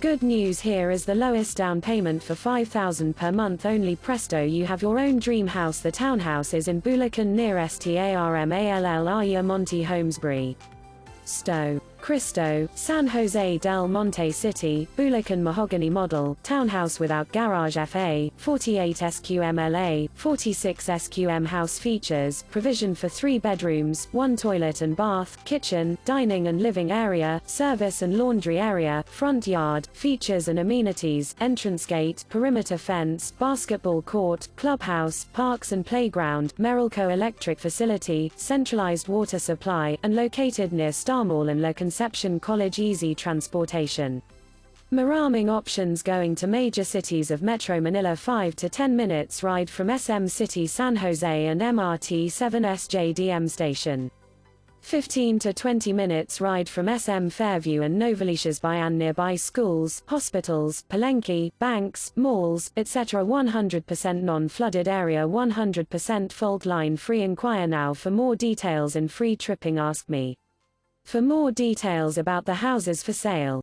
Good news, here is the lowest down payment for $5,000 per month only. Presto, you have your own dream house. The Townhouse is in Bulacan near Starmall, ARYAMONTE Homes Bristo. Cristo, San Jose del Monte City, Bulacan mahogany model, townhouse without garage FA, 48 SQMLA, 46 SQM. House features, provision for 3 bedrooms, 1 toilet and bath, kitchen, dining and living area, service and laundry area, front yard, features and amenities, entrance gate, perimeter fence, basketball court, clubhouse, parks and playground, Meralco electric facility, centralized water supply, and located near Starmall and La Conception College. Easy transportation. Maraming options going to major cities of Metro Manila. 5 to 10 minutes ride from SM City San Jose and MRT 7 SJDM station. 15 to 20 minutes ride from SM Fairview and Novaliches. Bayan, nearby schools, hospitals, palengke, banks, malls, etc. 100% non-flooded area, 100% fault line free. Inquire now for more details and free tripping. Ask me for more details about the houses for sale.